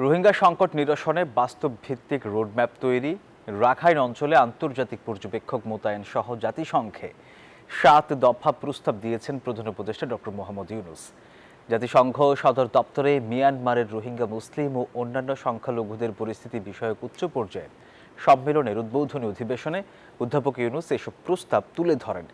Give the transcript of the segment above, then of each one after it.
রোহিঙ্গা সংকট নিরসনে বাস্তব ভিত্তিক রোডম্যাপ তৈরি, রাখাইন অঞ্চলে আন্তর্জাতিক পর্যবেক্ষক মোতায়েন সহ জাতিসংঘে ৭ দফা প্রস্তাব দিয়েছেন প্রধান উপদেষ্টা ডক্টর মোহাম্মদ ইউনূস। জাতিসংঘ সদর দপ্তরে মিয়ানমারের রোহিঙ্গা মুসলিম ও অন্যান্য সংখ্যালঘুদের পরিস্থিতি বিষয়ক উচ্চ পর্যায়ের সম্মেলনের উদ্বোধনী অধিবেশনে অধ্যাপক ইউনূস এসব প্রস্তাব তুলে ধরেন।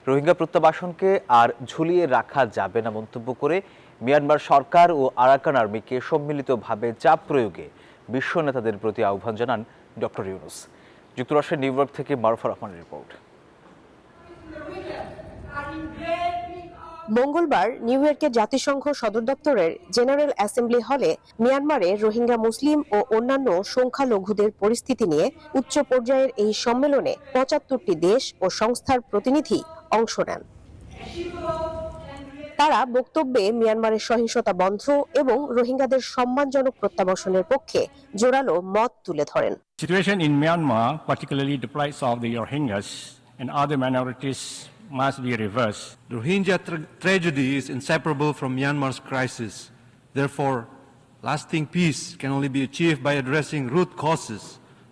রোহিঙ্গা প্রত্যাবাসনকে আর ঝুলিয়ে রাখা যাবে না মন্তব্য করে মিয়ানমার সরকার ও আরাকান আর্মিকে সম্মিলিতভাবে চাপ প্রয়োগে বিশ্ব নেতাদের প্রতি আহ্বান জানান ডক্টর ইউনূস। যুক্তরাষ্ট্রের নিউ ইয়র্ক থেকে মারুফা রহমানের রিপোর্ট। মঙ্গলবার নিউ ইয়র্কের জাতিসংঘ সদর দপ্তরের জেনারেল অ্যাসেম্বলি হলে মিয়ানমারে রোহিঙ্গা মুসলিম ও অন্যান্য সংখ্যালঘুদের পরিস্থিতি নিয়ে উচ্চ পর্যায়ের এই সম্মেলনে ৭৫টি দেশ ও সংস্থার প্রতিনিধি অংশ নেন। তারা বক্তব্যে মিয়ানমারের সহিংসতা বন্ধ এবং রোহিঙ্গাদের সম্মানজনক প্রত্যাবাসনের পক্ষে জোরালো মত তুলে ধরেন। Situation in Myanmar, particularly the plight of the Rohingyas and other minorities, must be reversed. The Rohingya tragedy is inseparable from Myanmar's crisis. Therefore, lasting peace can only be achieved by addressing root causes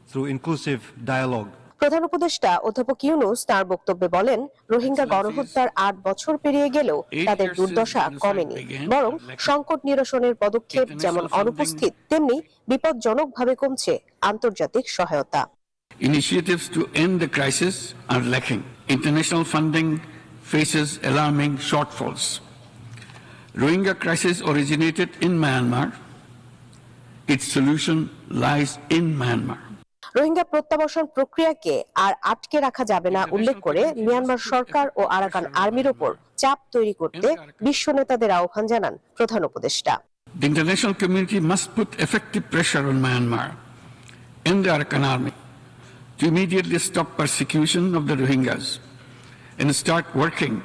through inclusive dialogue. প্রধান উপদেষ্টা অধ্যাপক ইউনূস তার বক্তব্যে বলেন, রোহিঙ্গা গণহত্যার ৮ বছর পেরিয়ে গেলেও তাদের দুর্দশা কমেনি, বরং সংকট নিরসনের পদক্ষেপ যেমন অনুপস্থিত, তেমনি বিপজ্জনকভাবে কমছে আন্তর্জাতিক সহায়তা। Initiatives to end the crisis are lacking. International funding faces alarming shortfalls. Rohingya crisis originated in Myanmar. Its solution lies in Myanmar. Rohingya প্রত্যাবাসন প্রক্রিয়াকে আর আটকে রাখা যাবে না উল্লেখ করে মিয়ানমার সরকার ও আরাকান আর্মির ওপর চাপ তৈরি করতে বিশ্ব নেতাদের আহ্বান জানান প্রধান উপদেষ্টা। The international community must put effective pressure on Myanmar and the Arakan army to immediately stop persecution of the Rohingyas and start working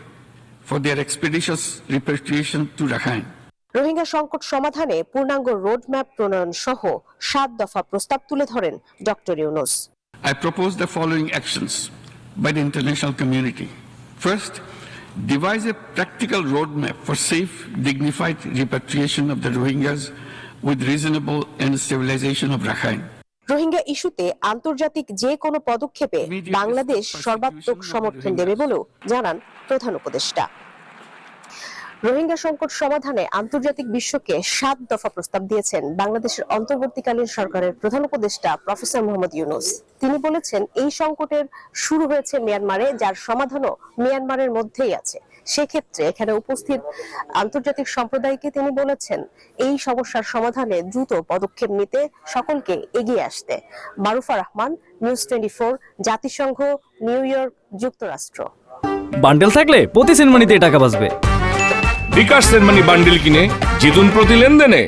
for their expeditious repatriation to Rakhine. Rohingya সংকট সমাধানে পূর্ণাঙ্গ রোডম্যাপ প্রণয়ন সহ ৭ দফা প্রস্তাব তুলে ধরেন doctor Yunus. I propose the following actions by the international community. First, devise a practical roadmap for safe, dignified repatriation of the Rohingyas with reasonable and stabilization of Rakhine. Rohingya ইস্যুতে আন্তর্জাতিক যে কোনো পদক্ষেপে বাংলাদেশ সর্বাত্মক সমর্থন দেবে বলেও জানান প্রধান উপদেষ্টা। রোহিঙ্গা সংকট সমাধানে আন্তর্জাতিক বিশ্বকে ৭ দফা প্রস্তাব দিয়েছেন বাংলাদেশের অন্তর্বর্তীকালীন সরকারের প্রধান উপদেষ্টা প্রফেসর মোহাম্মদ ইউনূস। তিনি বলেছেন, এই সংকটের শুরু হয়েছে মিয়ানমারে, যার সমাধানও মিয়ানমারের মধ্যেই আছে। সেক্ষেত্রে এখানে উপস্থিত আন্তর্জাতিক সম্প্রদায়কে তিনি বলেছেন, এই সমস্যার সমাধানে দ্রুত পদক্ষেপ নিতে সকলকে এগিয়ে আসতে। মারুফা রহমান, নিউজ 24, জাতিসংঘ, নিউ ইয়র্ক, যুক্তরাষ্ট্র। বান্ডেল থাকলে প্রতি সেনমানিতে টাকা বাঁচবে। বিকাশ সেনমানি বান্ডেল কিনে জিতুন প্রতি লেনদেনে।